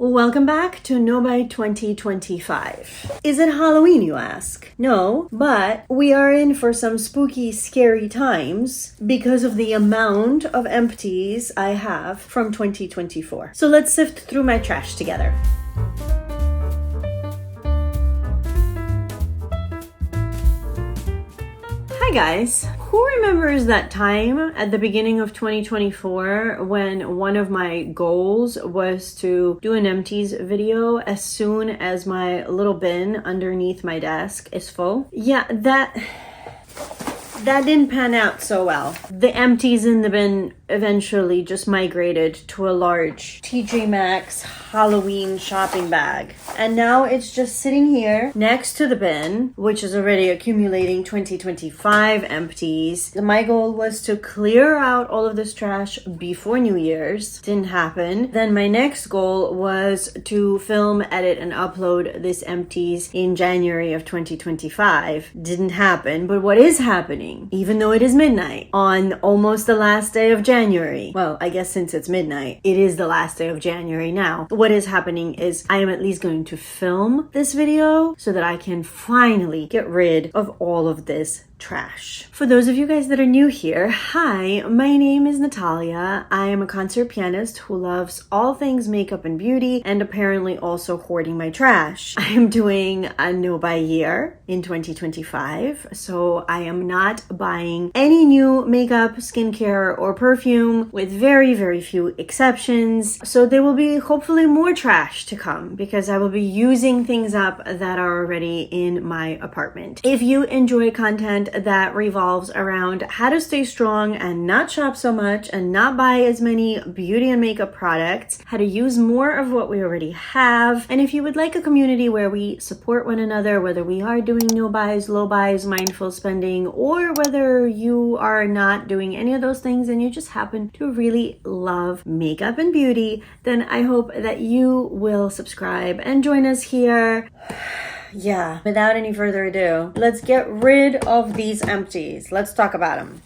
Welcome back to Nobody 2025. Is it Halloween, you ask? No, but we are in for some spooky, scary times because of the amount of empties I have from 2024. So let's sift through my trash together. Hi guys. Who remembers that time at the beginning of 2024 when one of my goals was to do an empties video as soon as my little bin underneath my desk is full? Yeah, that didn't pan out so well. The empties in the bin eventually just migrated to a large TJ Maxx Halloween shopping bag. And now it's just sitting here next to the bin, which is already accumulating 2025 empties. My goal was to clear out all of this trash before New Year's. Didn't happen. Then my next goal was to film, edit, and upload this empties in January of 2025. Didn't happen. But what is happening, even though it is midnight on almost the last day of January, well, I guess since it's midnight, it is the last day of January now. What is happening is I am at least going to film this video so that I can finally get rid of all of this trash. For those of you guys that are new here, hi, my name is Natalia. I am a concert pianist who loves all things makeup and beauty and apparently also hoarding my trash. I am doing a no buy year in 2025, so I am not buying any new makeup, skincare, or perfume with very, very few exceptions. So there will be hopefully more trash to come because I will be using things up that are already in my apartment. If you enjoy content that revolves around how to stay strong and not shop so much and not buy as many beauty and makeup products, how to use more of what we already have, and if you would like a community where we support one another, whether we are doing no buys, low buys, mindful spending, or whether you are not doing any of those things and you just happen to really love makeup and beauty, then I hope that you will subscribe and join us here. Yeah, without any further ado, let's get rid of these empties. Let's talk about them.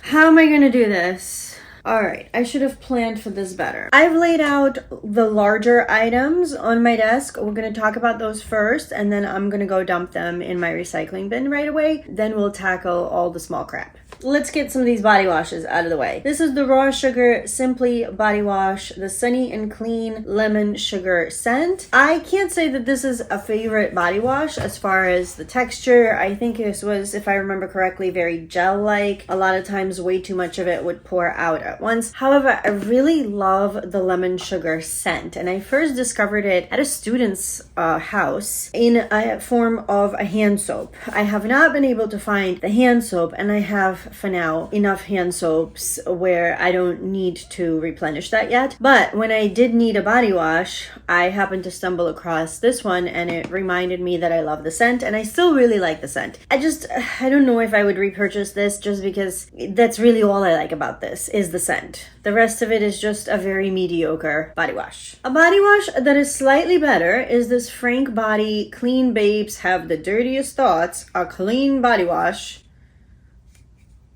How am I gonna do this? Alright, I should have planned for this better. I've laid out the larger items on my desk. We're gonna talk about those first, and then I'm gonna go dump them in my recycling bin right away. Then we'll tackle all the small crap. Let's get some of these body washes out of the way. This is the Raw Sugar Simply Body Wash, the Sunny and Clean Lemon Sugar Scent. I can't say that this is a favorite body wash as far as the texture. I think this was, if I remember correctly, very gel-like. A lot of times way too much of it would pour out at once. However, I really love the lemon sugar scent, and I first discovered it at a student's house in a form of a hand soap. I have not been able to find the hand soap, and I have for now enough hand soaps where I don't need to replenish that yet. But when I did need a body wash, I happened to stumble across this one, and it reminded me that I love the scent, and I still really like the scent. I don't know if I would repurchase this just because that's really all I like about this is the scent. The rest of it is just a very mediocre body wash. A body wash that is slightly better is this Frank Body Clean Babes Have the Dirtiest Thoughts, a clean body wash.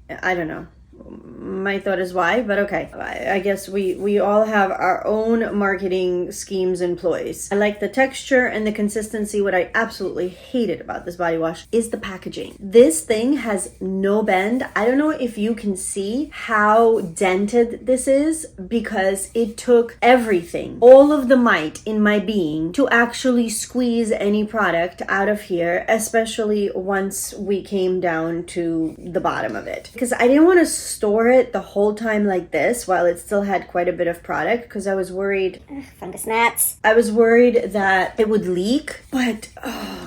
I don't know. My thought is why, but okay. I guess we all have our own marketing schemes and ploys. I like the texture and the consistency. What I absolutely hated about this body wash is the packaging. This thing has no bend. I don't know if you can see how dented this is because it took everything, all of the might in my being to actually squeeze any product out of here, especially once we came down to the bottom of it. Because I didn't want to store it the whole time like this while it still had quite a bit of product because I was worried fungus gnats. I was worried that it would leak, but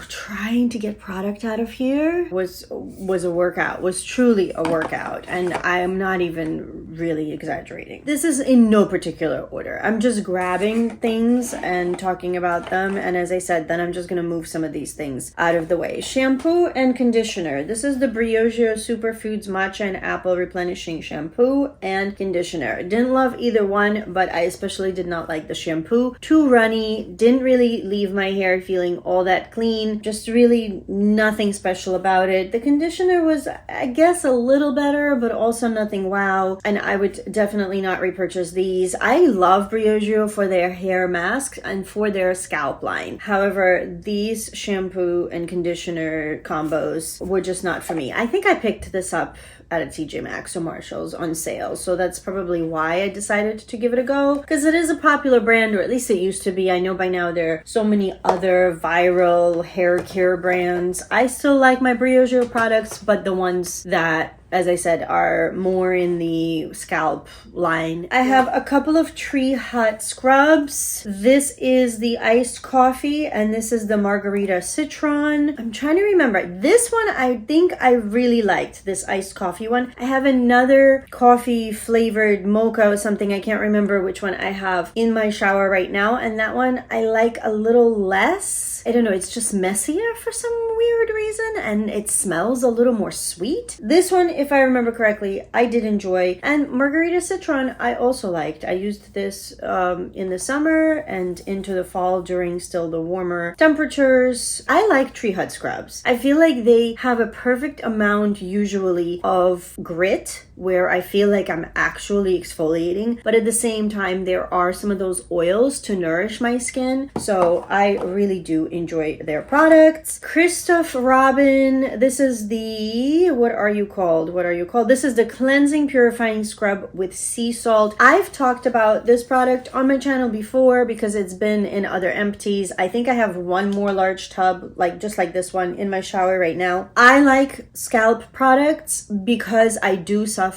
trying to get product out of here was a workout, was truly a workout, and I am not even really exaggerating. This is in no particular order. I'm just grabbing things and talking about them, and as I said, then I'm just gonna move some of these things out of the way. Shampoo and conditioner. This is the Briogeo Superfoods Matcha and Apple Replenish nourishing shampoo and conditioner. Didn't love either one, but I especially did not like the shampoo. Too runny, didn't really leave my hair feeling all that clean, just really nothing special about it. The conditioner was, I guess, a little better, but also nothing wow, and I would definitely not repurchase these. I love Briogeo for their hair masks and for their scalp line. However, these shampoo and conditioner combos were just not for me. I think I picked this up at a TJ Maxx or Marshall's on sale, so that's probably why I decided to give it a go, because it is a popular brand, or at least it used to be. I know by now there are so many other viral hair care brands. I still like my Briogeo products, but the ones that, as I said, are more in the scalp line. I have a couple of Tree Hut scrubs. This is the iced coffee, and this is the margarita citron. I'm trying to remember. This one, I think I really liked, this iced coffee one. I have another coffee flavored mocha or something. I can't remember which one I have in my shower right now, and that one I like a little less. I don't know, it's just messier for some weird reason, and it smells a little more sweet. This one, if I remember correctly, I did enjoy. And margarita citron, I also liked. I used this in the summer and into the fall during still the warmer temperatures. I like Tree Hut scrubs. I feel like they have a perfect amount usually of grit, where I feel like I'm actually exfoliating, but at the same time, there are some of those oils to nourish my skin. So I really do enjoy their products. Christoph Robin, this is the, what are you called? This is the cleansing purifying scrub with sea salt. I've talked about this product on my channel before because it's been in other empties. I think I have one more large tub, like just like this one, in my shower right now. I like scalp products because I do suffer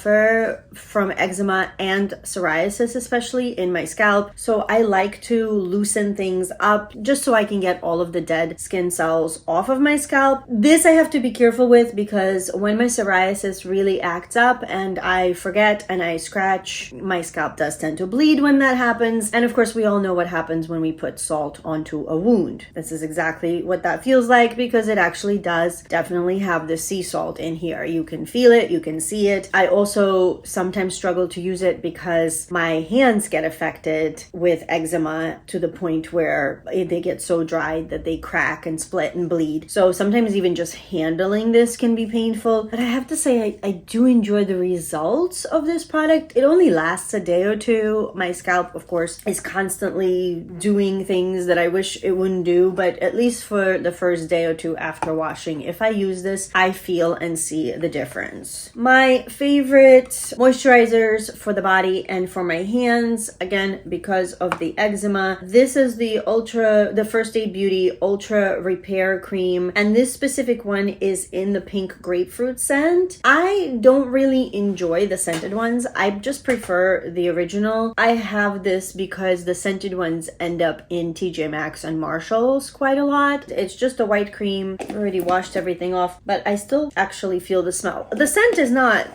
from eczema and psoriasis, especially in my scalp. So I like to loosen things up just so I can get all of the dead skin cells off of my scalp. This I have to be careful with because when my psoriasis really acts up and I forget and I scratch, my scalp does tend to bleed when that happens. And of course, we all know what happens when we put salt onto a wound. This is exactly what that feels like because it actually does definitely have the sea salt in here. You can feel it, you can see it. I also sometimes struggle to use it because my hands get affected with eczema to the point where they get so dry that they crack and split and bleed. So sometimes even just handling this can be painful. But I have to say, I do enjoy the results of this product. It only lasts a day or two. My scalp, of course, is constantly doing things that I wish it wouldn't do, but at least for the first day or two after washing, if I use this, I feel and see the difference. My favorite moisturizers for the body and for my hands, again, because of the eczema, this is the First Aid Beauty Ultra Repair Cream, and this specific one is in the pink grapefruit scent. I don't really enjoy the scented ones. I just prefer the original. I have this because the scented ones end up in TJ Maxx and Marshall's quite a lot. It's just a white cream. I already washed everything off, but I still actually feel the smell. The scent is not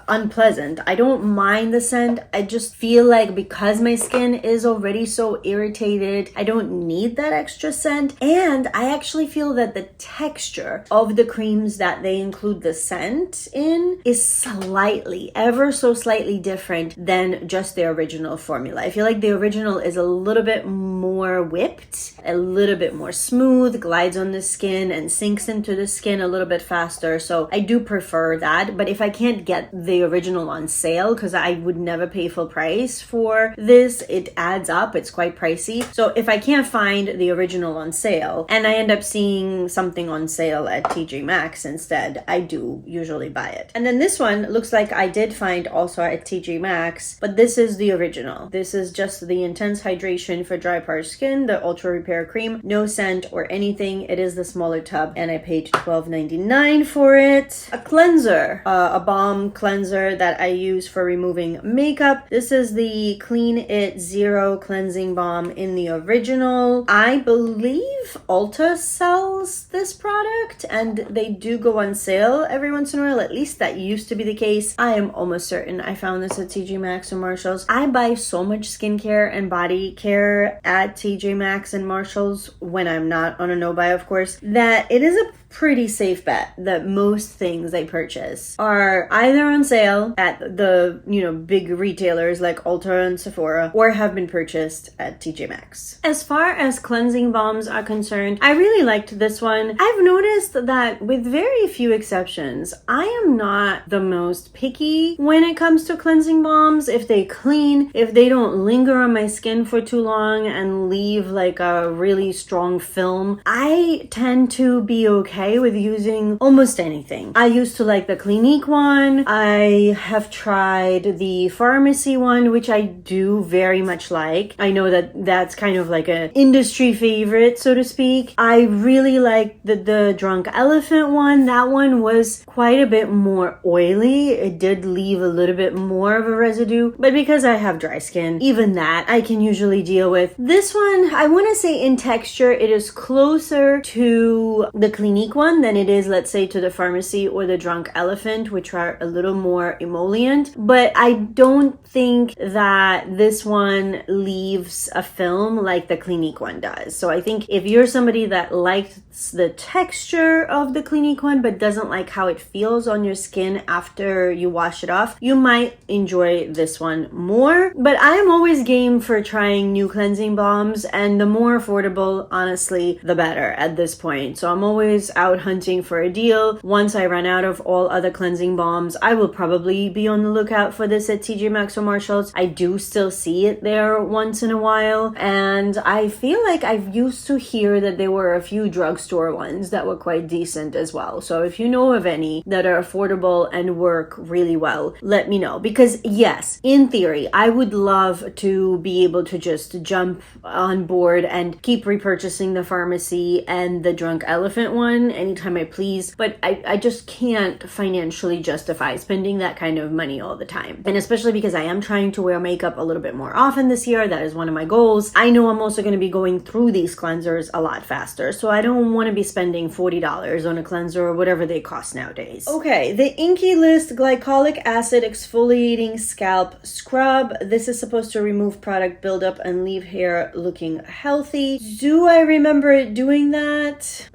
unpleasant. I don't mind the scent. I just feel like because my skin is already so irritated, I don't need that extra scent. And I actually feel that the texture of the creams that they include the scent in is slightly, ever so slightly different than just the original formula. I feel like the original is a little bit more whipped, a little bit more smooth, glides on the skin and sinks into the skin a little bit faster. So I do prefer that. But if I can't get the original on sale, because I would never pay full price for this, it adds up. It's quite pricey. So if I can't find the original on sale and I end up seeing something on sale at TJ Maxx instead, I do usually buy it. And then this one looks like I did find also at TJ Maxx, but this is the original. This is just the Intense Hydration for Dry Parched Skin, the Ultra Repair Cream. No scent or anything. It is the smaller tub and I paid $12.99 for it. A cleanser, a balm cleanser that I use for removing makeup. This is the Clean It Zero Cleansing Balm in the original. I believe Ulta sells this product and they do go on sale every once in a while. At least that used to be the case. I am almost certain I found this at TJ Maxx or Marshall's. I buy so much skincare and body care at TJ Maxx and Marshall's when I'm not on a no-buy, of course, that it is a pretty safe bet that most things I purchase are either on sale at the, big retailers like Ulta and Sephora, or have been purchased at TJ Maxx. As far as cleansing balms are concerned, I really liked this one. I've noticed that with very few exceptions, I am not the most picky when it comes to cleansing balms. If they clean, if they don't linger on my skin for too long and leave like a really strong film, I tend to be okay with using almost anything. I used to like the Clinique one. I have tried the pharmacy one, which I do very much like. I know that that's kind of like an industry favorite, so to speak. I really like the Drunk Elephant one. That one was quite a bit more oily. It did leave a little bit more of a residue, but because I have dry skin, even that I can usually deal with. This one, I want to say in texture, it is closer to the Clinique one than it is, let's say, to the pharmacy or the Drunk Elephant, which are a little more emollient. But I don't think that this one leaves a film like the Clinique one does. So I think if you're somebody that likes the texture of the Clinique one but doesn't like how it feels on your skin after you wash it off, you might enjoy this one more. But I am always game for trying new cleansing balms, and the more affordable, honestly, the better at this point. So I'm always out hunting for a deal. Once I run out of all other cleansing balms, I will probably be on the lookout for this at TJ Maxx or Marshalls. I do still see it there once in a while, and I feel like I've used to hear that there were a few drugstore ones that were quite decent as well. So if you know of any that are affordable and work really well, let me know. Because yes, in theory, I would love to be able to just jump on board and keep repurchasing the pharmacy and the Drunk Elephant one anytime I please, but I just can't financially justify spending that kind of money all the time. And especially because I am trying to wear makeup a little bit more often this year. That is one of my goals. I know I'm also going to be going through these cleansers a lot faster, so I don't want to be spending $40 on a cleanser or whatever they cost nowadays. Okay, the Inky List Glycolic Acid Exfoliating Scalp Scrub. This is supposed to remove product buildup and leave hair looking healthy. Do I remember it doing that?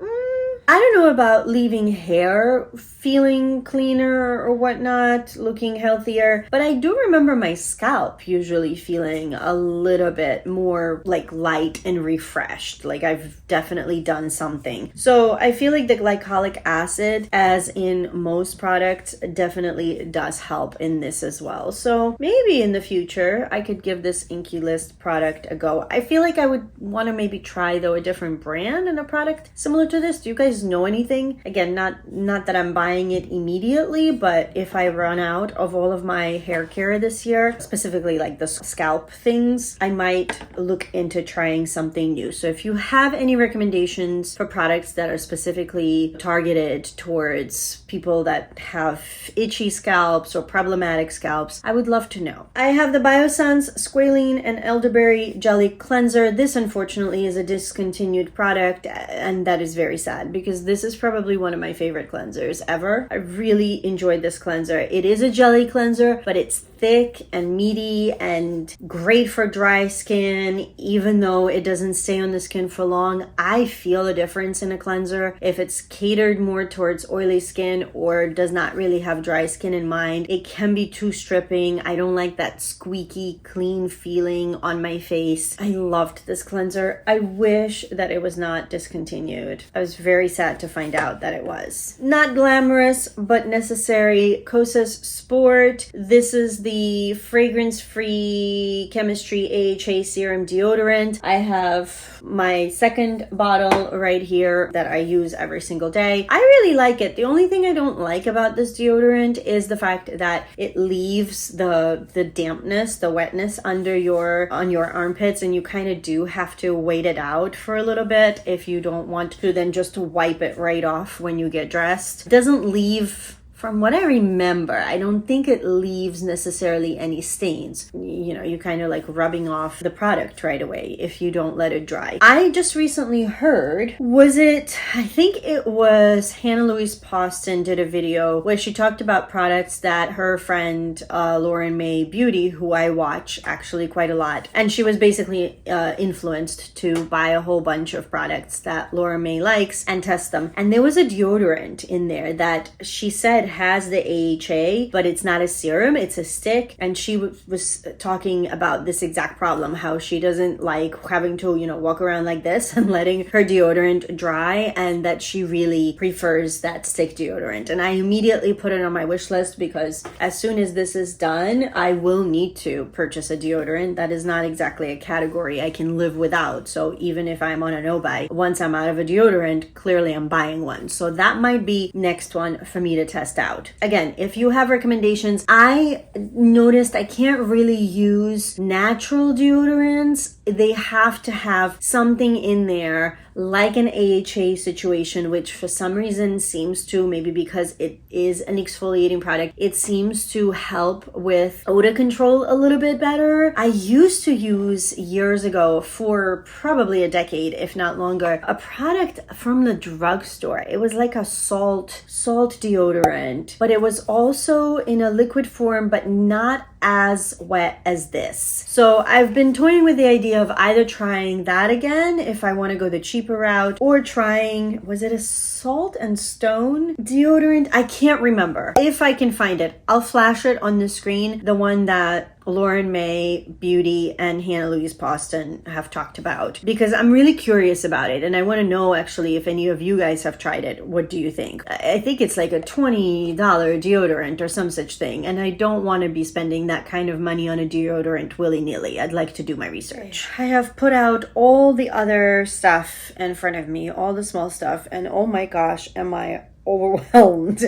I don't know about leaving hair feeling cleaner or whatnot, looking healthier, but I do remember my scalp usually feeling a little bit more like light and refreshed, like I've definitely done something. So I feel like the glycolic acid, as in most products, definitely does help in this as well. So maybe in the future I could give this Inky List product a go. I feel like I would want to maybe try though a different brand and a product similar to this. Do you guys know anything? Again, not that I'm buying it immediately, but if I run out of all of my hair care this year, specifically like the scalp things, I might look into trying something new. So if you have any recommendations for products that are specifically targeted towards people that have itchy scalps or problematic scalps, I would love to know. I have the Biossance Squalene and Elderberry Jelly Cleanser. This unfortunately is a discontinued product, and that is very sad because this is probably one of my favorite cleansers ever. I really enjoyed this cleanser. It is a jelly cleanser, but it's thick and meaty and great for dry skin. Even though it doesn't stay on the skin for long, I feel a difference in a cleanser if it's catered more towards oily skin or does not really have dry skin in mind. It can be too stripping. I don't like that squeaky clean feeling on my face. I loved this cleanser. I wish that it was not discontinued. I was very sad to find out that it was. Not glamorous but necessary. Kosas Sport. This is the fragrance-free chemistry AHA serum deodorant. I have my second bottle right here that I use every single day. I really like it. The only thing I don't like about this deodorant is the fact that it leaves the dampness, the wetness on your armpits, and you kind of do have to wait it out for a little bit if you don't want to then just wipe it right off when you get dressed. It doesn't leave from what I remember, I don't think it leaves necessarily any stains. You know, you kind of like rubbing off the product right away if you don't let it dry. I just recently heard, I think it was Hannah Louise Poston did a video where she talked about products that her friend Lauren May Beauty, who I watch actually quite a lot, and she was basically influenced to buy a whole bunch of products that Lauren May likes and test them. And there was a deodorant in there that she said has the AHA, but it's not a serum, it's a stick. And she was talking about this exact problem, how she doesn't like having to, you know, walk around like this and letting her deodorant dry, and that she really prefers that stick deodorant. And I immediately put it on my wish list because as soon as this is done, I will need to purchase a deodorant. That is not exactly a category I can live without. So even if I'm on a no-buy, once I'm out of a deodorant, clearly I'm buying one. So that might be next one for me to test out. Again, if you have recommendations, I noticed I can't really use natural deodorants. They have to have something in there like an AHA situation, which for some reason seems to, maybe because it is an exfoliating product, it seems to help with odor control a little bit better. I used to use years ago, for probably a decade, if not longer, a product from the drugstore. It was like a salt deodorant, but it was also in a liquid form, but not as wet as this. So I've been toying with the idea of either trying that again if I want to go the cheaper route, or trying, was it a Salt and Stone deodorant? I can't remember. If I can find it, I'll flash it on the screen, the one that Lauren May Beauty and Hannah Louise Poston have talked about, because I'm really curious about it and I want to know actually if any of you guys have tried it. What do you think? I think it's like a $20 deodorant or some such thing, and I don't want to be spending that kind of money on a deodorant willy-nilly. I'd like to do my research. I have put out all the other stuff in front of me, all the small stuff, and oh my gosh, am I overwhelmed.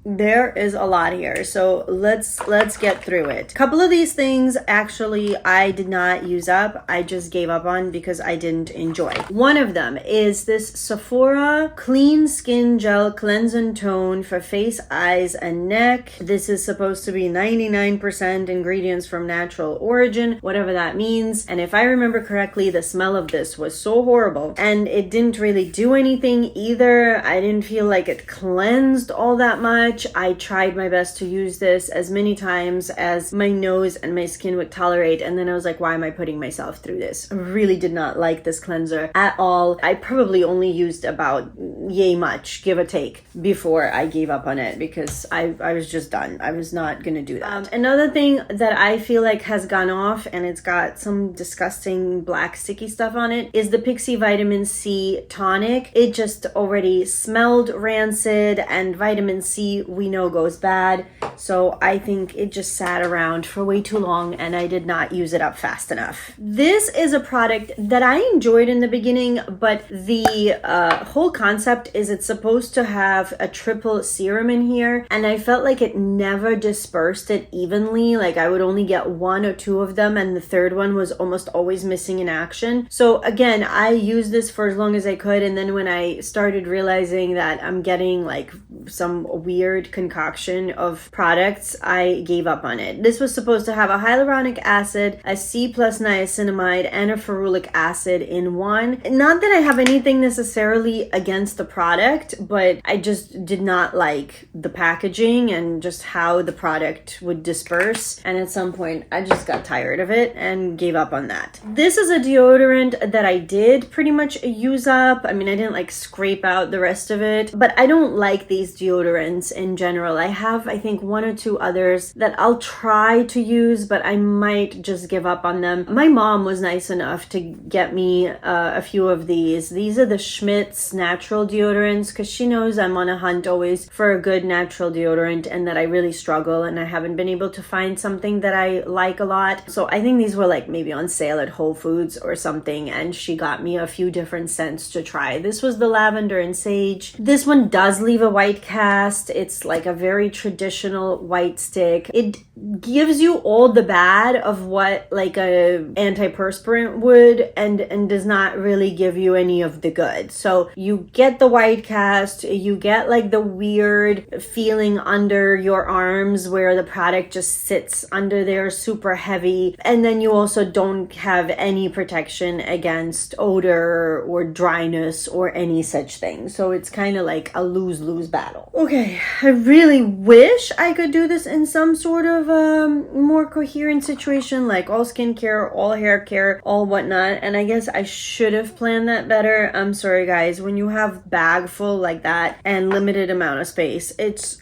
There is a lot here, so let's get through it. A couple of these things actually I did not use up. I just gave up on because I didn't enjoy. One of them is this Sephora Clean Skin Gel Cleanse and Tone for face, eyes, and neck. This is supposed to be 99% ingredients from natural origin, whatever that means. And if I remember correctly, the smell of this was so horrible, and it didn't really do anything either. I didn't feel like it cleansed all that much. I tried my best to use this as many times as my nose and my skin would tolerate, and then I was like, why am I putting myself through this? I really did not like this cleanser at all. I probably only used about yay much, give or take, before I gave up on it because I was just done. I was not gonna do that. Another thing that I feel like has gone off, and it's got some disgusting black sticky stuff on it, is the Pixie Vitamin C Tonic. It just already smelled rancid, and vitamin C we know goes bad, so I think it just sat around for way too long and I did not use it up fast enough. This is a product that I enjoyed in the beginning, but the whole concept is it's supposed to have a triple serum in here, and I felt like it never dispersed it evenly. Like I would only get one or two of them, and the third one was almost always missing in action. So again, I used this for as long as I could, and then when I started realizing that I'm getting like some weird concoction of products, I gave up on it. This was supposed to have a hyaluronic acid, a C+ niacinamide, and a ferulic acid in one. Not that I have anything necessarily against the product, but I just did not like the packaging and just how the product would disperse, and at some point I just got tired of it and gave up on that. This is a deodorant that I did pretty much use up. I mean, I didn't like scrape out the rest of it, but I don't like these deodorants in general. I have, I think, one or two others that I'll try to use, but I might just give up on them. My mom was nice enough to get me a few of these. These are the Schmidt's natural deodorants, because she knows I'm on a hunt always for a good natural deodorant and that I really struggle and I haven't been able to find something that I like a lot. So I think these were like maybe on sale at Whole Foods or something, and she got me a few different scents to try. This was the lavender and sage. This one does leave a white cast. It's like a very traditional white stick. It gives you all the bad of what like a antiperspirant would, and does not really give you any of the good. So you get the white cast, you get like the weird feeling under your arms where the product just sits under there super heavy, and then you also don't have any protection against odor or dryness or any such thing. So it's kind of like a lose-lose battle. Okay, I really wish I could do this in some sort of more coherent situation, like all skincare, all hair care, all whatnot, and I guess I should have planned that better. I'm sorry guys, when you have bag full like that and limited amount of space,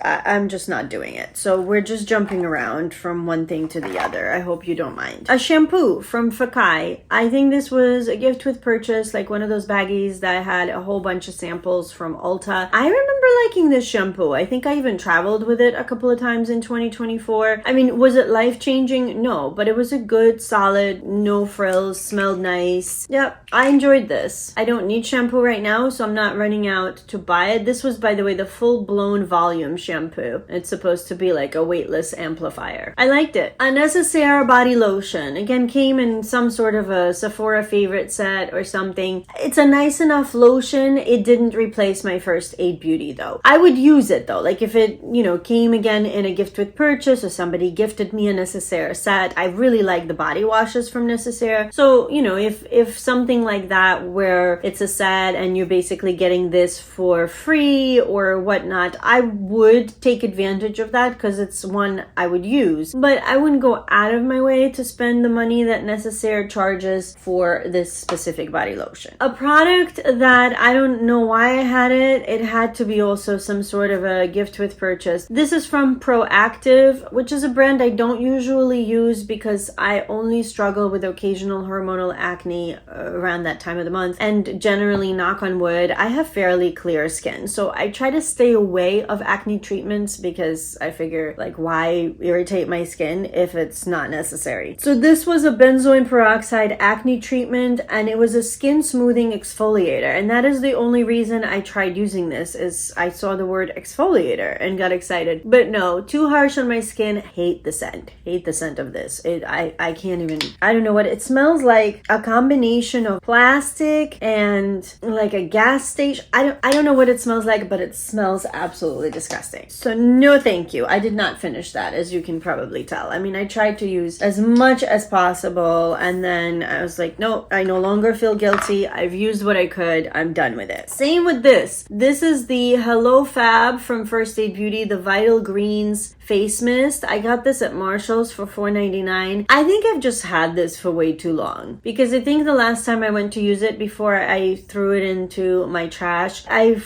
I'm just not doing it. So we're just jumping around from one thing to the other. I hope you don't mind. A shampoo from KOKIE. I think this was a gift with purchase, like one of those baggies that had a whole bunch of samples from Ulta. I remember liking this shampoo. I think I even traveled with it a couple of times in 2024. I mean, was it life-changing? No, but it was a good, solid, no frills, smelled nice. Yep, I enjoyed this. I don't need shampoo right now, so I'm not running out to buy it. This was, by the way, the full-blown volume shampoo. It's supposed to be like a weightless amplifier. I liked it. A Necessaire body lotion. Again, came in some sort of a Sephora favorite set or something. It's a nice enough lotion. It didn't replace my First Aid Beauty though. I would use it though. Like if it, came again in a gift with purchase or somebody gifted me a Necessaire set. I really like the body washes from Necessaire. So, if something like that where it's a set and you're basically getting this for free or whatnot, I would take advantage of that because it's one I would use. But I wouldn't go out of my way to spend the money that Necessaire charges for this specific body lotion. A product that I don't know why I had it. It had to be also some sort of a gift with purchase. This is from Proactive, which is a brand I don't usually use because I only struggle with occasional hormonal acne around that time of the month. And generally, knock on wood, I have fairly clear skin. So I try to stay away of acne treatments because I figure, like, why irritate my skin if it's not necessary? So this was a benzoyl peroxide acne treatment, and it was a skin smoothing exfoliator. And that is the only reason I tried using this, is I saw the word exfoliator and got excited. But no, too harsh on my skin. Hate the scent. Hate the scent of this. I can't even, I don't know what it smells like. A combination of plastic and like a gas station. I don't know what it smells like, but it smells absolutely disgusting. So no thank you. I did not finish that, as you can probably tell. I mean, I tried to use as much as possible, and then I was like, no, I no longer feel guilty. I've used what I could. I'm done with it. Same with this. This is the Hello Fab from First Aid Beauty, the Vital Greens face mist. I got this at Marshall's for $4.99. I think I've just had this for way too long, because I think the last time I went to use it before I threw it into my trash, I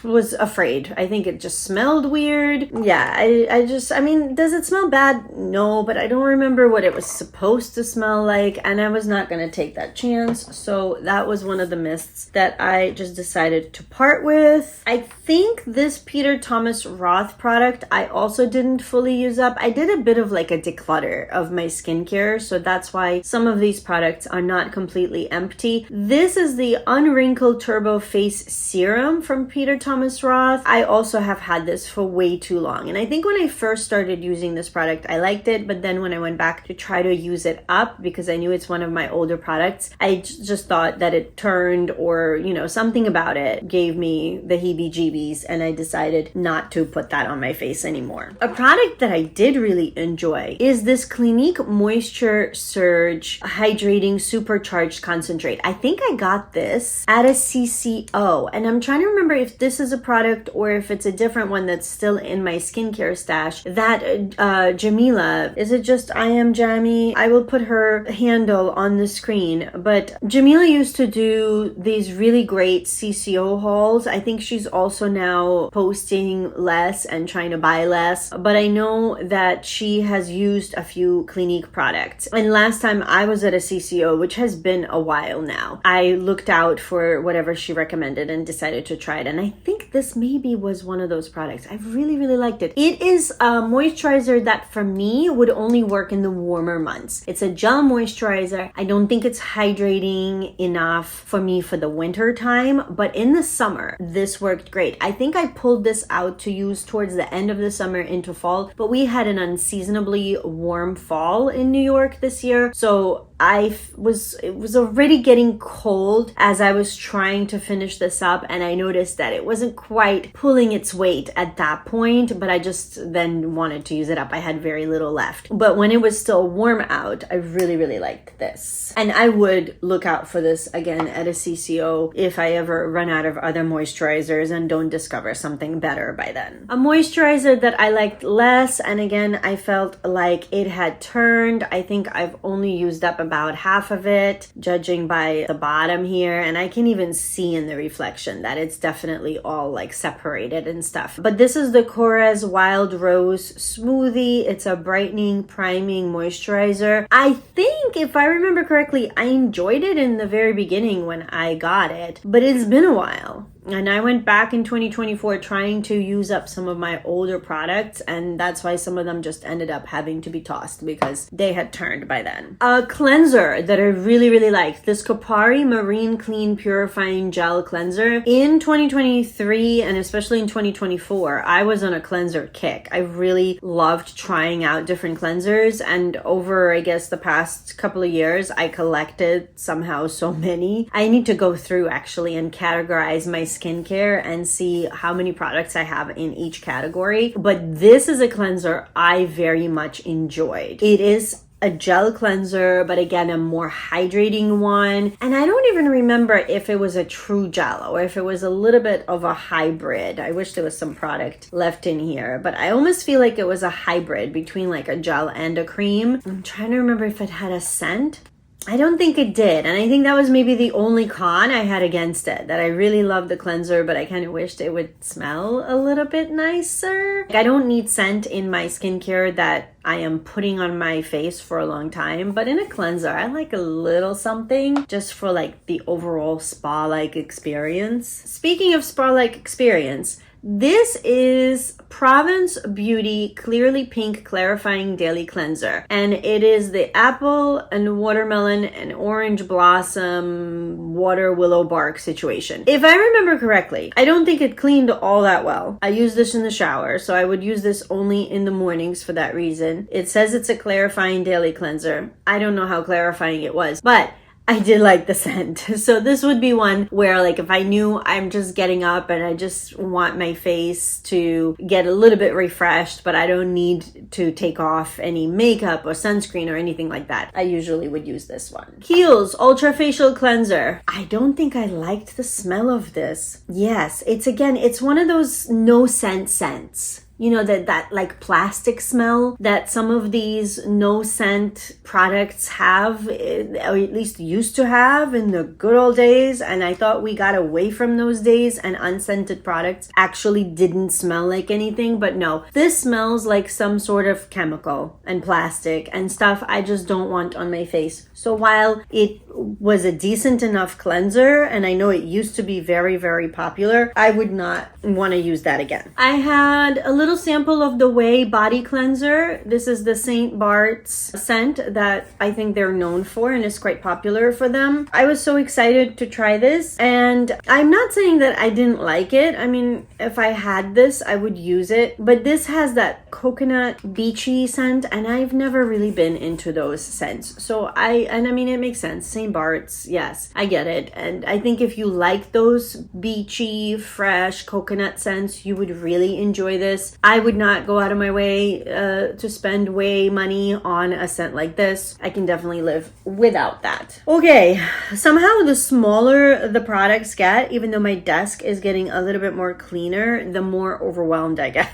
was afraid. I think it just smelled weird. Yeah, I mean, does it smell bad? No, but I don't remember what it was supposed to smell like, and I was not going to take that chance. So that was one of the mists that I just decided to part with. I think this Peter Thomas Roth product I also didn't fully use up. I did a bit of like a declutter of my skincare, so that's why some of these products are not completely empty. This is the Unwrinkled Turbo Face Serum from Peter Thomas Roth. I also have had this for way too long, and I think when I first started using this product I liked it, but then when I went back to try to use it up, because I knew it's one of my older products, I just thought that it turned, or something about it gave me the heebie-jeebies, and I decided not to put that on my face anymore. A product that I did really enjoy is this Clinique Moisture Surge Hydrating Supercharged Concentrate. I think I got this at a CCO, and I'm trying to remember if this is a product or if it's a different one that's still in my skincare stash. That Jamila, is it just I Am Jamie? I will put her handle on the screen, but Jamila used to do these really great CCO hauls. I think she's also now posting less and trying to buy less, but I know that she has used a few Clinique products. And last time I was at a CCO, which has been a while now, I looked out for whatever she recommended and decided to try it, and I think think this maybe was one of those products. I really, really liked it. It is a moisturizer that for me would only work in the warmer months. It's a gel moisturizer. I don't think it's hydrating enough for me for the winter time, but in the summer, this worked great. I think I pulled this out to use towards the end of the summer into fall, but we had an unseasonably warm fall in New York this year. So it was already getting cold as I was trying to finish this up, and I noticed that it wasn't quite pulling its weight at that point, but I just then wanted to use it up. I had very little left. But when it was still warm out, I really, really liked this. And I would look out for this again at a CCO if I ever run out of other moisturizers and don't discover something better by then. A moisturizer that I liked less, and again, I felt like it had turned. I think I've only used up about half of it, judging by the bottom here, and I can even see in the reflection that it's definitely all like separated and stuff. But this is the Korres Wild Rose Smoothie. It's a brightening, priming moisturizer. I think, if I remember correctly, I enjoyed it in the very beginning when I got it, but it's been a while. And I went back in 2024 trying to use up some of my older products, and that's why some of them just ended up having to be tossed because they had turned by then. A cleanser that I really, really liked, this Kopari Marine Clean Purifying Gel Cleanser. In 2023 and especially in 2024, I was on a cleanser kick. I really loved trying out different cleansers, and over, I guess, the past couple of years, I collected somehow so many. I need to go through actually and categorize my skincare and see how many products I have in each category. But this is a cleanser I very much enjoyed. It is a gel cleanser, but again, a more hydrating one. And I don't even remember if it was a true gel or if it was a little bit of a hybrid. I wish there was some product left in here, but I almost feel like it was a hybrid between like a gel and a cream. I'm trying to remember if it had a scent. I don't think it did, and I think that was maybe the only con I had against it, that I really loved the cleanser, but I kind of wished it would smell a little bit nicer. I don't need scent in my skincare that I am putting on my face for a long time, but in a cleanser, I like a little something just for like the overall spa-like experience. Speaking of spa-like experience, this is Provence Beauty Clearly Pink Clarifying Daily Cleanser. And it is the apple and watermelon and orange blossom water willow bark situation. If I remember correctly, I don't think it cleaned all that well. I use this in the shower, so I would use this only in the mornings for that reason. It says it's a clarifying daily cleanser. I don't know how clarifying it was, but I did like the scent. So this would be one where like if I knew I'm just getting up and I just want my face to get a little bit refreshed, but I don't need to take off any makeup or sunscreen or anything like that, I usually would use this one. Kiehl's Ultra Facial Cleanser. I don't think I liked the smell of this. Yes, it's one of those no scent scents. You know, that like plastic smell that some of these no scent products have, or at least used to have in the good old days. And I thought we got away from those days and unscented products actually didn't smell like anything. But no, this smells like some sort of chemical and plastic and stuff I just don't want on my face. So while it was a decent enough cleanser, and I know it used to be very, very popular, I would not want to use that again. I had a little sample of the Way Body Cleanser. This is the St. Bart's scent that I think they're known for and is quite popular for them. I was so excited to try this, and I'm not saying that I didn't like it. I mean, if I had this, I would use it, but this has that coconut beachy scent, and I've never really been into those scents. So I mean, it makes sense. St. Bart's, yes, I get it. And I think if you like those beachy, fresh coconut scents, you would really enjoy this. I would not go out of my way to spend way money on a scent like this. I can definitely live without that. Okay, somehow the smaller the products get, even though my desk is getting a little bit more cleaner, the more overwhelmed I get.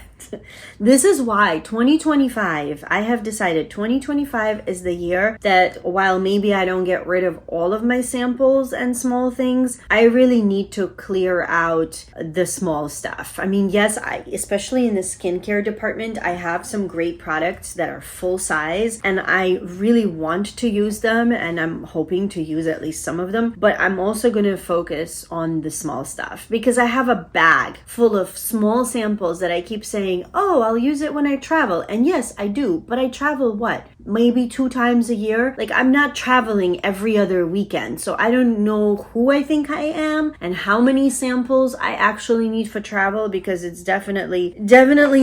This is why 2025, I have decided 2025 is the year that while maybe I don't get rid of all of my samples and small things, I really need to clear out the small stuff. I mean, yes, especially in the skincare department, I have some great products that are full size and I really want to use them and I'm hoping to use at least some of them, but I'm also going to focus on the small stuff because I have a bag full of small samples that I keep saying, oh, I'll use it when I travel. And yes, I do, but I travel what? Maybe 2 times a year? Like, I'm not traveling every other weekend, so I don't know who I think I am and how many samples I actually need for travel because it's definitely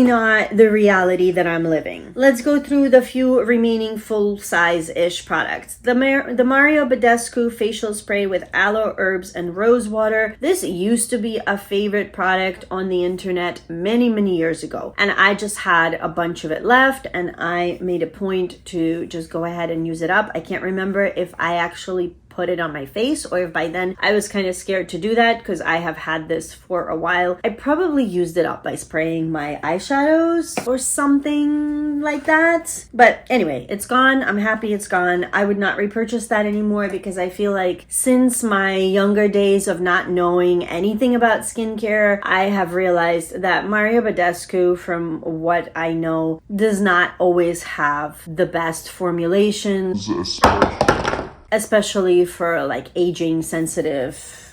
not the reality that I'm living. Let's go through the few remaining full-size-ish products. The Mario Badescu facial spray with aloe, herbs, and rose water. This used to be a favorite product on the internet many years ago, and I just had a bunch of it left and I made a point to just go ahead and use it up. I can't remember if I actually put it on my face or if by then I was kind of scared to do that because I have had this for a while. I probably used it up by spraying my eyeshadows or something like that. But anyway, it's gone. I'm happy it's gone. I would not repurchase that anymore because I feel like since my younger days of not knowing anything about skincare, I have realized that Mario Badescu, from what I know, does not always have the best formulations, especially for like aging sensitive,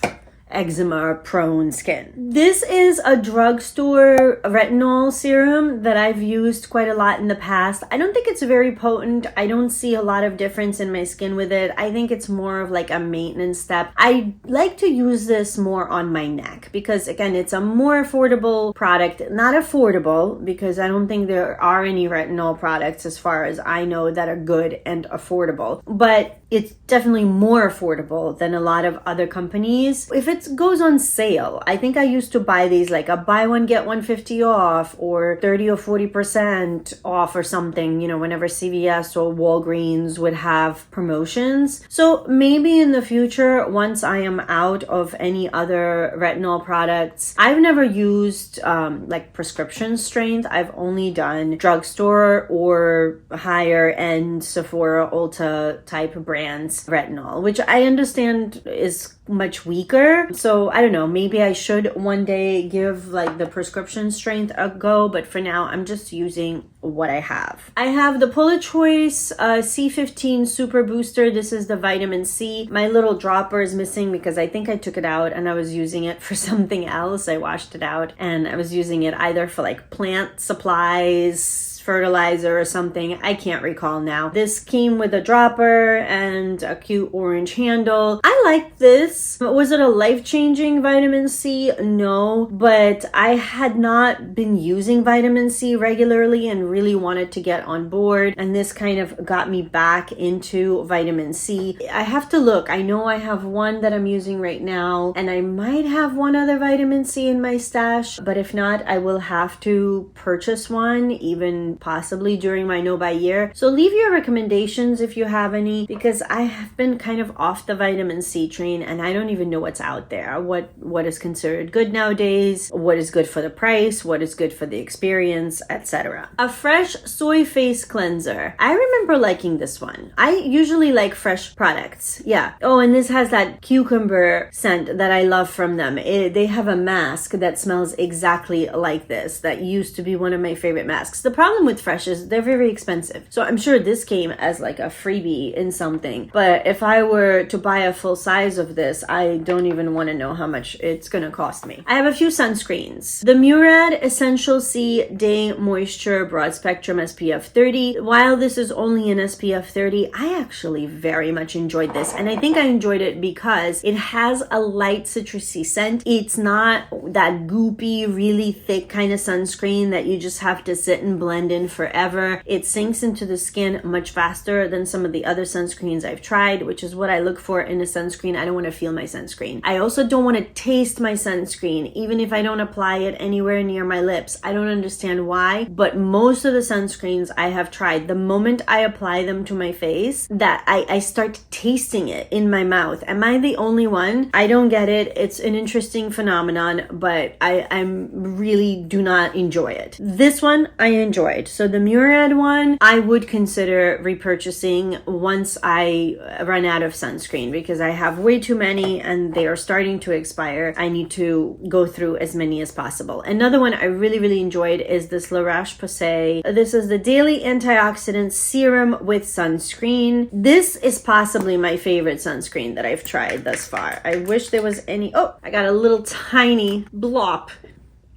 eczema prone skin. This is a drugstore retinol serum that I've used quite a lot in the past. I don't think it's very potent. I don't see a lot of difference in my skin with it. I think it's more of like a maintenance step. I like to use this more on my neck because again, it's a more affordable product. Not affordable because I don't think there are any retinol products as far as I know that are good and affordable, but it's definitely more affordable than a lot of other companies. If it goes on sale, I think I used to buy these like a buy one get 150 off or 30 or 40% off or something, you know, whenever CVS or Walgreens would have promotions. So maybe in the future, once I am out of any other retinol products, I've never used like prescription strength. I've only done drugstore or higher end Sephora, Ulta type brands retinol, which I understand is much weaker. So I don't know, maybe I should one day give like the prescription strength a go, but for now I'm just using what I have. I have the Pull Choice C15 Super Booster. This is the vitamin C. My little dropper is missing because I think I took it out and I was using it for something else. I washed it out and I was using it either for like plant supplies, fertilizer or something. I can't recall now. This came with a dropper and a cute orange handle. I like this. Was it a life-changing vitamin C? No, but I had not been using vitamin C regularly and really wanted to get on board, and this kind of got me back into vitamin C. I have to look. I know I have one that I'm using right now and I might have one other vitamin C in my stash, but if not, I will have to purchase one even possibly during my no buy year. So leave your recommendations if you have any, because I have been kind of off the vitamin C train and I don't even know what's out there. What is considered good nowadays, what is good for the price, what is good for the experience, etc. A fresh soy face cleanser. I remember liking this one. I usually like fresh products. Yeah. Oh, and this has that cucumber scent that I love from them. They have a mask that smells exactly like this. That used to be one of my favorite masks. The problem with fresh is they're very expensive. So I'm sure this came as like a freebie in something. But if I were to buy a full size of this, I don't even want to know how much it's going to cost me. I have a few sunscreens. The Murad Essential C Day Moisture Broad Spectrum SPF 30. While this is only an SPF 30, I actually very much enjoyed this. And I think I enjoyed it because it has a light citrusy scent. It's not that goopy, really thick kind of sunscreen that you just have to sit and blend blend in forever. It sinks into the skin much faster than some of the other sunscreens I've tried, which is what I look for in a sunscreen. I don't want to feel my sunscreen. I also don't want to taste my sunscreen, even if I don't apply it anywhere near my lips. I don't understand why, but most of the sunscreens I have tried, the moment I apply them to my face, that I start tasting it in my mouth. Am I the only one? I don't get it. It's an interesting phenomenon, but I'm really do not enjoy it. This one I enjoyed. So the Murad one, I would consider repurchasing once I run out of sunscreen, because I have way too many and they are starting to expire. I need to go through as many as possible. Another one I really enjoyed is this La Roche-Posay. This is the Daily Antioxidant Serum with Sunscreen. This is possibly my favorite sunscreen that I've tried thus far. I wish there was any. Oh, I got a little tiny blop.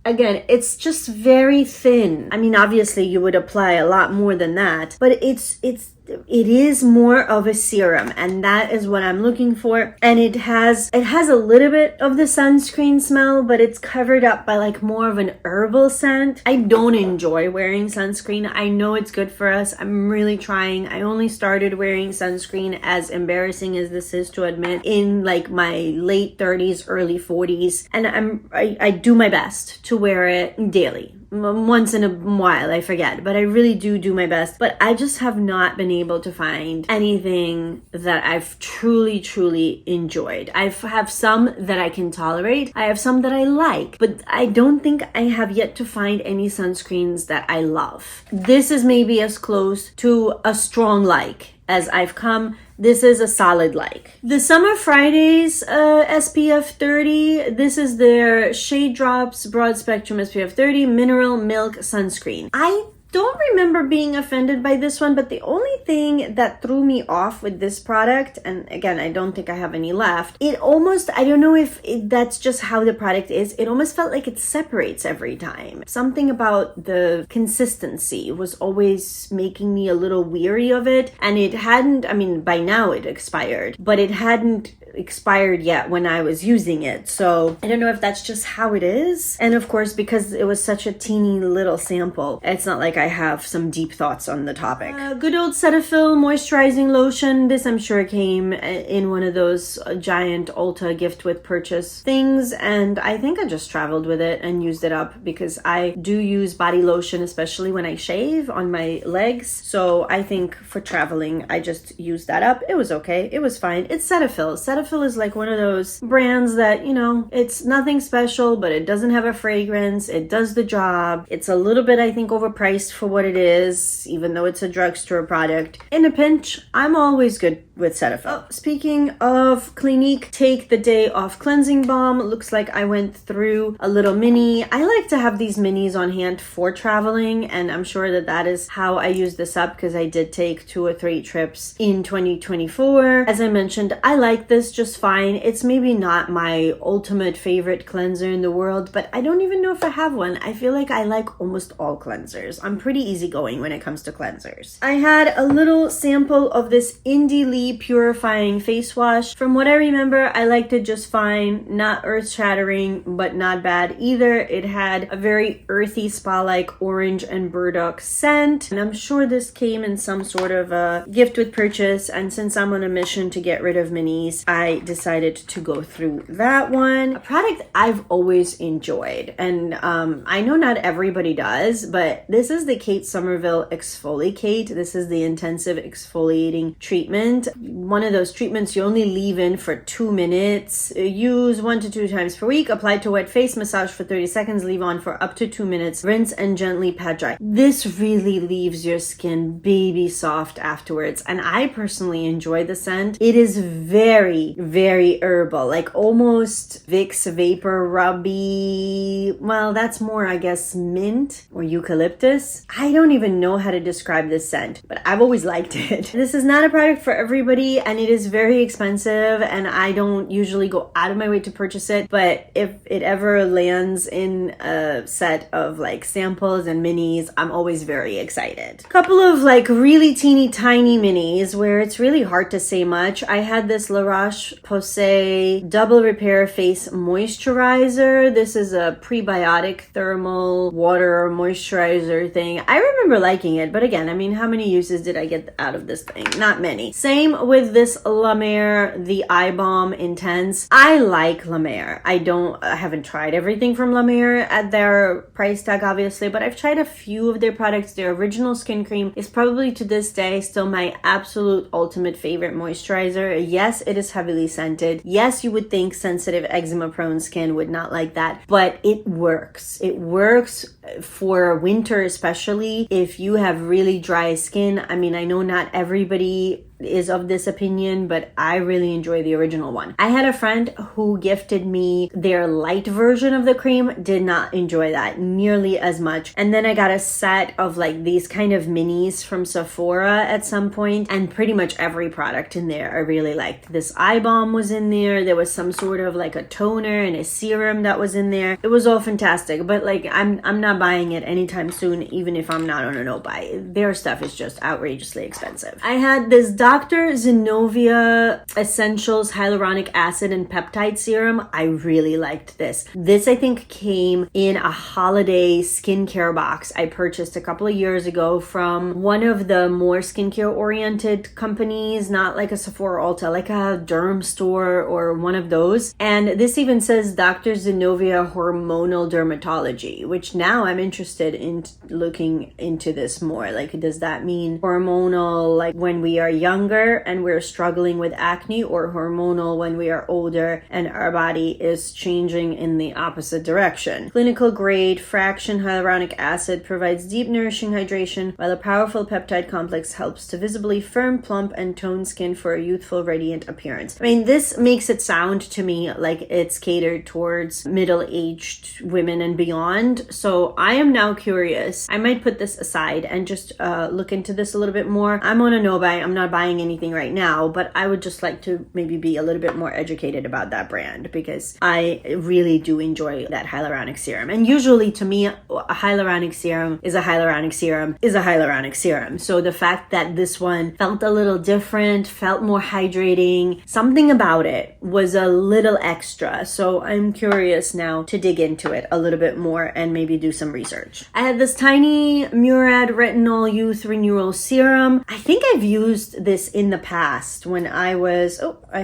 Again, it's just very thin. I mean, obviously you would apply a lot more than that, but it is more of a serum, and that is what I'm looking for. And it has a little bit of the sunscreen smell, but it's covered up by like more of an herbal scent. I don't enjoy wearing sunscreen. I know it's good for us. I'm really trying. I only started wearing sunscreen, as embarrassing as this is to admit, in like my late 30s, early 40s, and I do my best to wear it daily. Once in a while I forget, but I really do my best. But I just have not been able to find anything that I've truly enjoyed. I have some that I can tolerate, I have some that I like, but I don't think I have yet to find any sunscreens that I love. This is maybe as close to a strong like as I've come. This is a solid like. The Summer Fridays SPF 30. This is their Shade Drops Broad Spectrum SPF 30 Mineral Milk Sunscreen. I don't remember being offended by this one, but the only thing that threw me off with this product, and again, I don't think I have any left, it almost, I don't know if that's just how the product is, it almost felt like it separates every time. Something about the consistency was always making me a little weary of it, and it hadn't, I mean, by now it expired, but it hadn't expired yet when I was using it. So I don't know if that's just how it is. And of course, because it was such a teeny little sample, it's not like I have some deep thoughts on the topic. Good old Cetaphil moisturizing lotion. This I'm sure came in one of those giant Ulta gift with purchase things, and I think I just traveled with it and used it up, because I do use body lotion, especially when I shave on my legs. So I think for traveling, I just used that up. It was okay. It was fine. It's Cetaphil. Cetaphil is like one of those brands that, you know, it's nothing special, but it doesn't have a fragrance. It does the job. It's a little bit, I think, overpriced for what it is, even though it's a drugstore product. In a pinch, I'm always good with Cetaphil. Oh, speaking of Clinique Take the Day Off Cleansing Balm, looks like I went through a little mini. I like to have these minis on hand for traveling, and I'm sure that that is how I use this up, because I did take 2 or 3 trips in 2024. As I mentioned, I like this just fine. It's maybe not my ultimate favorite cleanser in the world, but I don't even know if I have one. I feel like I like almost all cleansers. I'm pretty easygoing when it comes to cleansers. I had a little sample of this Indie Lee Purifying Face Wash. From what I remember, I liked it just fine. Not earth-shattering, but not bad either. It had a very earthy spa-like orange and burdock scent, and I'm sure this came in some sort of a gift with purchase, and since I'm on a mission to get rid of minis, I decided to go through that one. A product I've always enjoyed, and I know not everybody does, but this is the Kate Somerville Exfoliate. This is the intensive exfoliating treatment. One of those treatments you only leave in for 2 minutes. Use 1 to 2 times per week. Apply to wet face, massage for 30 seconds, leave on for up to 2 minutes. Rinse and gently pat dry. This really leaves your skin baby soft afterwards, and I personally enjoy the scent. It is very herbal, like almost Vicks Vapor Rubby. Well, that's more, I guess, mint or eucalyptus. I don't even know how to describe this scent, but I've always liked it. This is not a product for everybody, and it is very expensive, and I don't usually go out of my way to purchase it, but if it ever lands in a set of like samples and minis, I'm always very excited. A couple of like really teeny tiny minis where it's really hard to say much. I had this La Roche-Posay Double Repair Face Moisturizer. This is a prebiotic thermal water moisturizer thing. I remember liking it, but again, I mean, how many uses did I get out of this thing? Not many. Same with this La Mer, the Eye Balm Intense. I like La Mer. I haven't tried everything from La Mer at their price tag, obviously, but I've tried a few of their products. Their original skin cream is probably to this day still my absolute ultimate favorite moisturizer. Yes, it is heavily scented. Yes, you would think sensitive eczema prone skin would not like that, but it works. It works for winter, especially if you have really dry skin. I mean, I know not everybody is of this opinion, but I really enjoy the original one. I had a friend who gifted me their light version of the cream, did not enjoy that nearly as much. And then I got a set of like these kind of minis from Sephora at some point, and pretty much every product in there I really liked. This eye balm was in there. There was some sort of like a toner and a serum that was in there. It was all fantastic, but like I'm not buying it anytime soon, even if I'm not on a no buy. Their stuff is just outrageously expensive. I had this Dr. Zenobia Essentials Hyaluronic Acid and Peptide Serum. I really liked this. This I think came in a holiday skincare box I purchased a couple of years ago from one of the more skincare oriented companies, not like a Sephora Ulta, like a derm store or one of those. And this even says Dr. Zenobia Hormonal Dermatology, which now I'm interested in looking into this more. Like, does that mean hormonal like when we are younger and we're struggling with acne, or hormonal when we are older and our body is changing in the opposite direction? Clinical grade fraction hyaluronic acid provides deep nourishing hydration, while a powerful peptide complex helps to visibly firm, plump, and tone skin for a youthful, radiant appearance. I mean, this makes it sound to me like it's catered towards middle-aged women and beyond. So I am now curious. I might put this aside and just look into this a little bit more. I'm on a no buy. I'm not buying anything right now, but I would just like to maybe be a little bit more educated about that brand, because I really do enjoy that hyaluronic serum. And usually to me, a hyaluronic serum is a hyaluronic serum is a hyaluronic serum. So the fact that this one felt a little different, felt more hydrating, something about it was a little extra. So I'm curious now to dig into it a little bit more and maybe do some research. I had this tiny Murad Retinol Youth Renewal Serum. I think I've used this in the past when I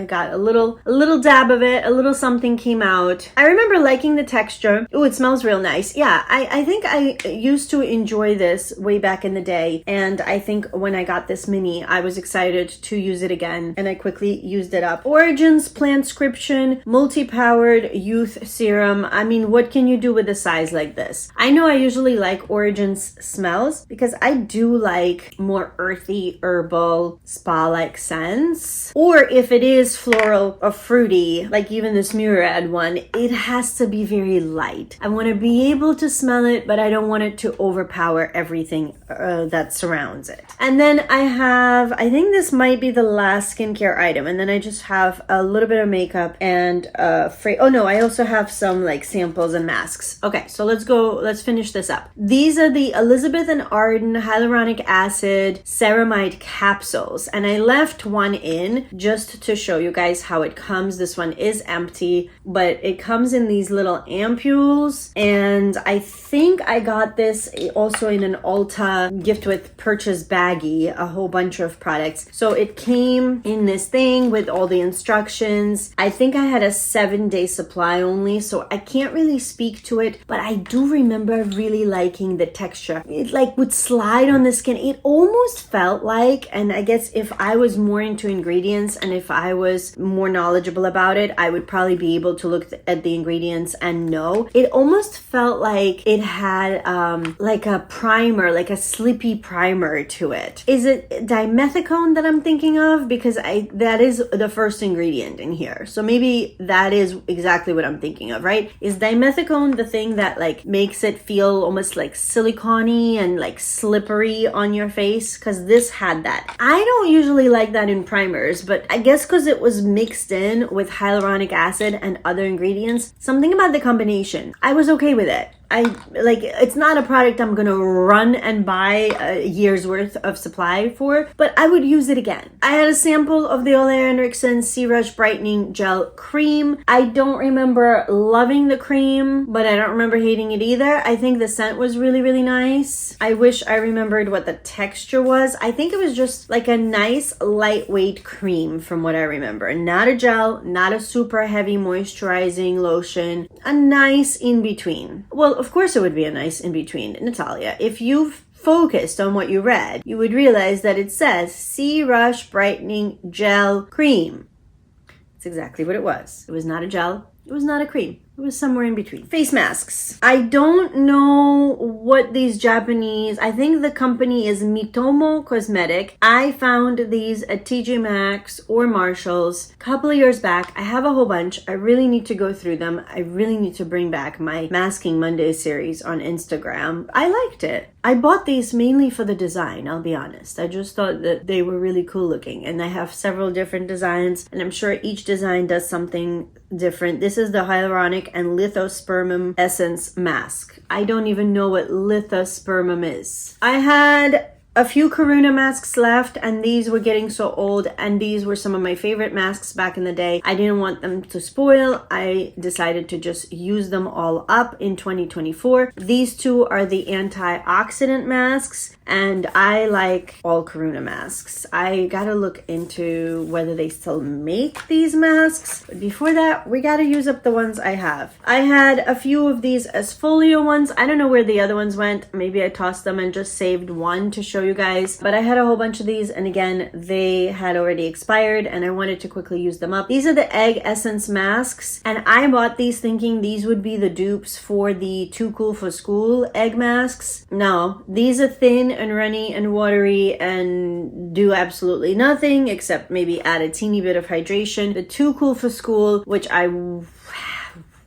got a little dab of it, a little something came out. I remember liking the texture. Oh, it smells real nice. Yeah, I think I used to enjoy this way back in the day, and I think when I got this mini, I was excited to use it again, and I quickly used it up. Origins Plantscription Multi-Powered Youth Serum. I mean, what can you do with a size like this? I know I usually like Origins smells because I do like more earthy, herbal, spa-like scents. Or if it is floral or fruity, like even this Murad one, it has to be very light. I want to be able to smell it, but I don't want it to overpower everything that surrounds it. And then I think this might be the last skincare item, and then I just have a little bit of makeup and I also have some like samples and masks. Okay, so let's finish this up. These are the Elizabeth and Arden Hyaluronic Acid Ceramide capsules, and I left one in just to show you guys how it comes. This one is empty, but it comes in these little ampules, and I think I got this also in an Ulta gift with purchase baggie, a whole bunch of products. So it came in this thing with all the instructions. I think I had a 7-day supply only, so I can't really speak to it, but I do remember really liking the texture. It like would slide on the skin. It almost felt like, and I guess if I was more into ingredients and if I was more knowledgeable about it, I would probably be able to look at the ingredients and know. It almost felt like it had like a primer, like a slippy primer to it. Is it dimethicone that I'm thinking of? Because that is the first ingredient in here. So maybe that is exactly what I'm thinking of, right? Is dimethicone the thing that like makes it feel almost like silicone-y and like slippery on your face? Because this had that. I don't usually like that in primers, but I guess because it was mixed in with hyaluronic acid and other ingredients, something about the combination, I was okay with it. it's not a product I'm gonna run and buy a year's worth of supply for, but I would use it again. I had a sample of the Ole Henriksen C-Rush Brightening Gel Cream. I don't remember loving the cream, but I don't remember hating it either. I think the scent was really, really nice. I wish I remembered what the texture was. I think it was just like a nice lightweight cream from what I remember. Not a gel, not a super heavy moisturizing lotion. A nice in-between. Well, of course it would be a nice in-between. Natalia, if you've focused on what you read, you would realize that it says C-Rush Brightening Gel Cream. It's exactly what it was. It was not a gel. It was not a cream. It was somewhere in between. Face masks. I don't know what these Japanese, I think the company is Mitomo Cosmetic. I found these at TJ Maxx or Marshall's a couple of years back. I have a whole bunch. I really need to go through them. I really need to bring back my Masking Monday series on Instagram. I liked it. I bought these mainly for the design, I'll be honest. I just thought that they were really cool looking, and I have several different designs, and I'm sure each design does something different. This is the Hyaluronic and Lithospermum Essence Mask. I don't even know what Lithospermum is. I had a few Karuna masks left, and these were getting so old, and these were some of my favorite masks back in the day. I didn't want them to spoil. I decided to just use them all up in 2024. These two are the antioxidant masks, and I like all Karuna masks. I gotta look into whether they still make these masks. But before that, we gotta use up the ones I have. I had a few of these Esfolio ones. I don't know where the other ones went. Maybe I tossed them and just saved one to show you guys, but I had a whole bunch of these, and again, they had already expired, and I wanted to quickly use them up. These are the Egg Essence masks, and I bought these thinking these would be the dupes for the Too Cool for School egg masks. No, these are thin and runny and watery and do absolutely nothing except maybe add a teeny bit of hydration. The Too Cool for School, which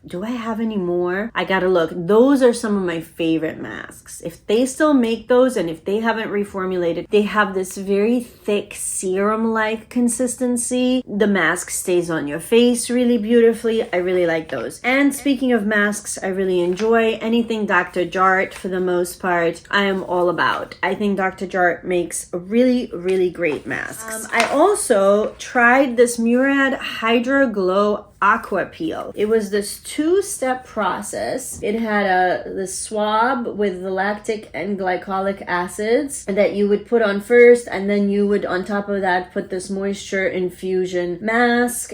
do I have any more? I gotta look. Those are some of my favorite masks. If they still make those, and if they haven't reformulated, they have this very thick serum-like consistency. The mask stays on your face really beautifully. I really like those. And speaking of masks, I really enjoy anything Dr. Jart for the most part. I am all about. I think Dr. Jart makes really, really great masks. I also tried this Murad Hydra Glow Aqua Peel. It was this two-step process. It had the swab with the lactic and glycolic acids that you would put on first, and then you would on top of that put this moisture infusion mask,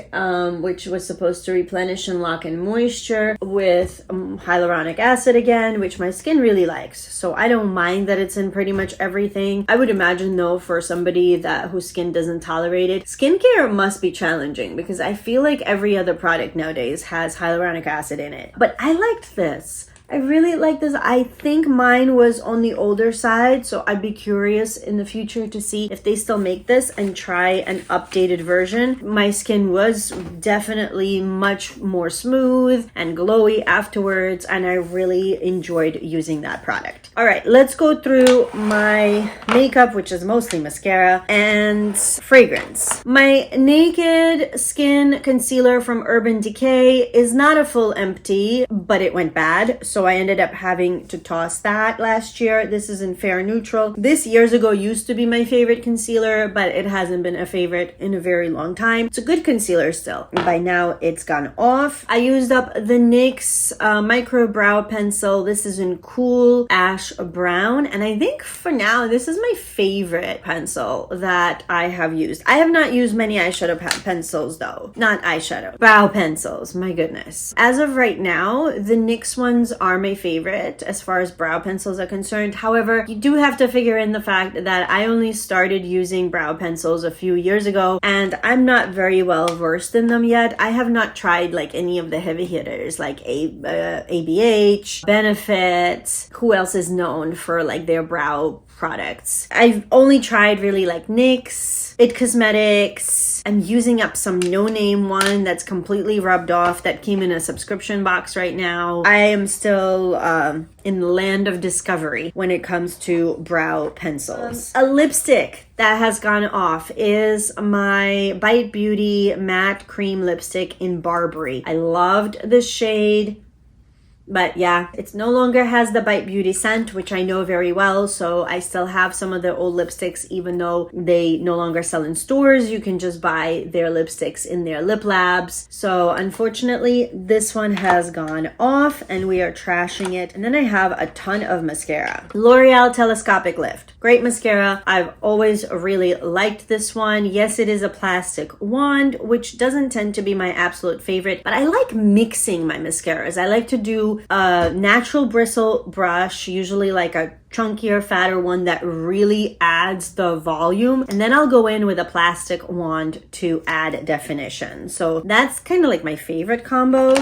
which was supposed to replenish and lock in moisture with hyaluronic acid again, which my skin really likes. So I don't mind that it's in pretty much everything. I would imagine though, for somebody whose skin doesn't tolerate it, skincare must be challenging, because I feel like every other product nowadays has hyaluronic acid in it. But I liked this. I really like this. I think mine was on the older side, so I'd be curious in the future to see if they still make this and try an updated version. My skin was definitely much more smooth and glowy afterwards, and I really enjoyed using that product. All right, let's go through my makeup, which is mostly mascara, and fragrance. My Naked Skin Concealer from Urban Decay is not a full empty, but it went bad, so I ended up having to toss that last year. This is in Fair Neutral. This years ago used to be my favorite concealer, but it hasn't been a favorite in a very long time. It's a good concealer still. By now it's gone off. I used up the NYX Micro Brow Pencil. This is in Cool Ash Brown, and I think for now this is my favorite pencil that I have used. I have not used many eyeshadow pencils though. Not eyeshadow. Brow pencils, my goodness. As of right now, the NYX ones are my favorite as far as brow pencils are concerned. However, you do have to figure in the fact that I only started using brow pencils a few years ago, and I'm not very well versed in them yet. I have not tried like any of the heavy hitters like ABH, Benefit. Who else is known for like their brow products? I've only tried really like NYX, IT Cosmetics. I'm using up some no-name one that's completely rubbed off that came in a subscription box right now. I am still in the land of discovery when it comes to brow pencils. A lipstick that has gone off is my Bite Beauty Matte Cream Lipstick in Barbary. I loved the shade. But yeah, it no longer has the Bite Beauty scent, which I know very well. So I still have some of the old lipsticks, even though they no longer sell in stores. You can just buy their lipsticks in their lip labs. So unfortunately, this one has gone off and we are trashing it. And then I have a ton of mascara. L'Oreal Telescopic Lift. Great mascara. I've always really liked this one. Yes, it is a plastic wand, which doesn't tend to be my absolute favorite, but I like mixing my mascaras. I like to do a natural bristle brush, usually like a chunkier, fatter one that really adds the volume. And then I'll go in with a plastic wand to add definition. So that's kind of like my favorite combo.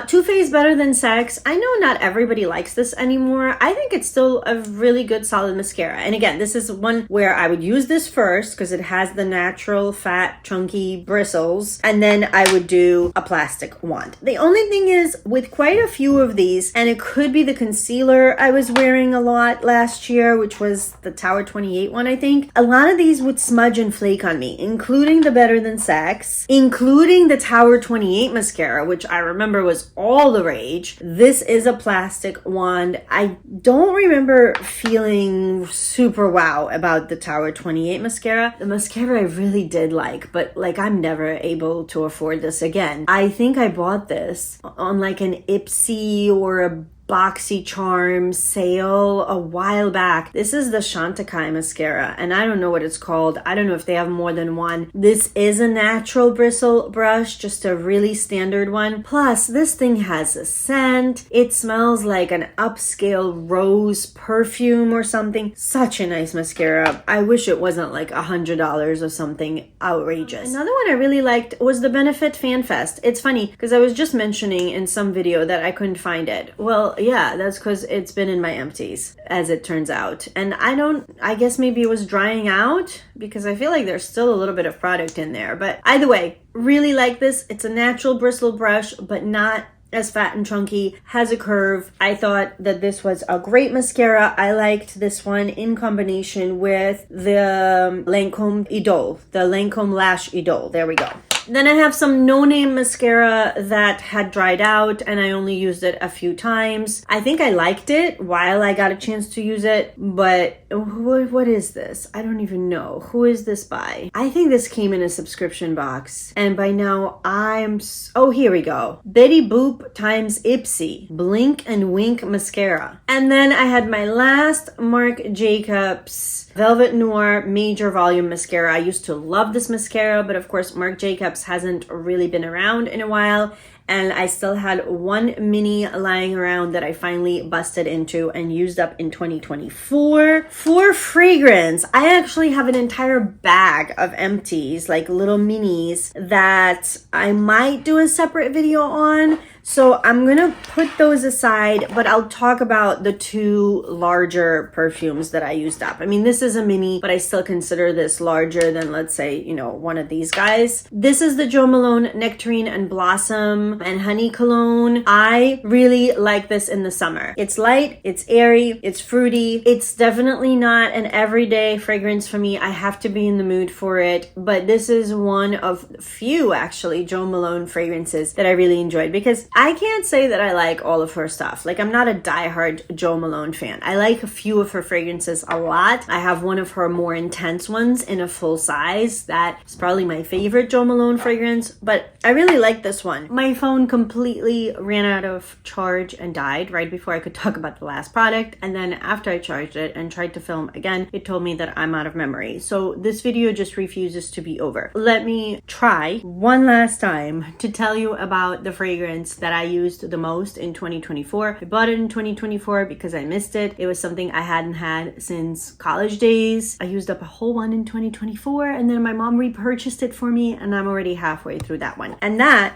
Too Faced Better Than Sex. I know not everybody likes this anymore. I think it's still a really good solid mascara. And again, this is one where I would use this first because it has the natural fat chunky bristles. And then I would do a plastic wand. The only thing is with quite a few of these, and it could be the concealer I was wearing a lot last year, which was the Tower 28 one, I think. A lot of these would smudge and flake on me, including the Better Than Sex, including the Tower 28 mascara, which I remember was all the rage. This is a plastic wand. I don't remember feeling super wow about the Tower 28 mascara. The mascara I really did like, but like I'm never able to afford this again. I think I bought this on like an Ipsy or a BoxyCharm sale a while back. This is the Chantecaille mascara, and I don't know what it's called. I don't know if they have more than one. This is a natural bristle brush, just a really standard one. Plus, this thing has a scent. It smells like an upscale rose perfume or something. Such a nice mascara. I wish it wasn't like $100 or something outrageous. Another one I really liked was the Benefit Fan Fest. It's funny because I was just mentioning in some video that I couldn't find it. Well, yeah, that's because it's been in my empties, as it turns out. And I guess maybe it was drying out because I feel like there's still a little bit of product in there. But either way, really like this. It's a natural bristle brush, but not as fat and chunky, has a curve. I thought that this was a great mascara. I liked this one in combination with the Lancome Idole, the Lancome Lash Idole. There we go. Then I have some no-name mascara that had dried out and I only used it a few times. I think I liked it while I got a chance to use it, but what is this? I don't even know. Who is this by? I think this came in a subscription box, and by now oh, here we go. Betty Boop times Ipsy Blink and Wink mascara. And then I had my last Marc Jacobs Velvet Noir Major Volume Mascara. I used to love this mascara, but of course Marc Jacobs hasn't really been around in a while. And I still had one mini lying around that I finally busted into and used up in 2024. For fragrance, I actually have an entire bag of Empties, like little minis, that I might do a separate video on. So I'm gonna put those aside, but I'll talk about the two larger perfumes that I used up. I mean, this is a mini, but I still consider this larger than, let's say, you know, one of these guys. This is the Jo Malone Nectarine and Blossom and Honey Cologne. I really like this in the summer. It's light, it's airy, it's fruity. It's definitely not an everyday fragrance for me. I have to be in the mood for it, but this is one of few, actually, Jo Malone fragrances that I really enjoyed, because I can't say that I like all of her stuff. Like, I'm not a diehard Jo Malone fan. I like a few of her fragrances a lot. I have one of her more intense ones in a full size. That is probably my favorite Jo Malone fragrance, but I really like this one. My phone completely ran out of charge and died right before I could talk about the last product. And then after I charged it and tried to film again, it told me that I'm out of memory. So this video just refuses to be over. Let me try one last time to tell you about the fragrance that I used the most in 2024. I bought it in 2024 because I missed it. It was something I hadn't had since college days. I used up a whole one in 2024, and then my mom repurchased it for me, and I'm already halfway through that one. And that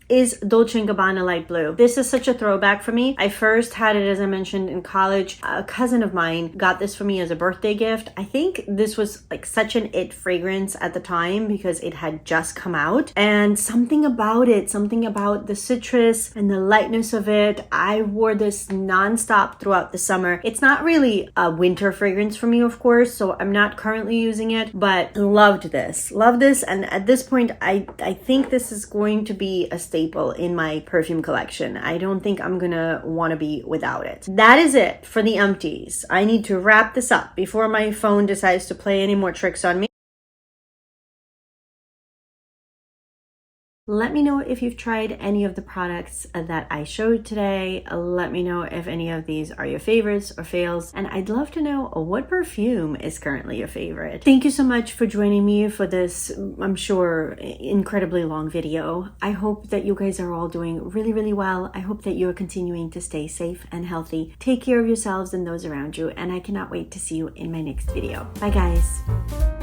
is Dolce & Gabbana Light Blue. This is such a throwback for me. I first had it, as I mentioned, in college. A cousin of mine got this for me as a birthday gift. I think this was like such an it fragrance at the time because it had just come out. And something about it, something about the citrus and the lightness of it, I wore this nonstop throughout the summer. It's not really a winter fragrance for me, of course, so I'm not currently using it, but loved this. Loved this, and at this point, I think this is going to be a staple in my perfume collection. I don't think I'm gonna want to be without it. That is it for the empties. I need to wrap this up before my phone decides to play any more tricks on me. Let me know if you've tried any of the products that I showed today. Let me know if any of these are your favorites or fails. And I'd love to know what perfume is currently your favorite. Thank you so much for joining me for this, I'm sure, incredibly long video. I hope that you guys are all doing really, really well. I hope that you're continuing to stay safe and healthy. Take care of yourselves and those around you. And I cannot wait to see you in my next video. Bye, guys.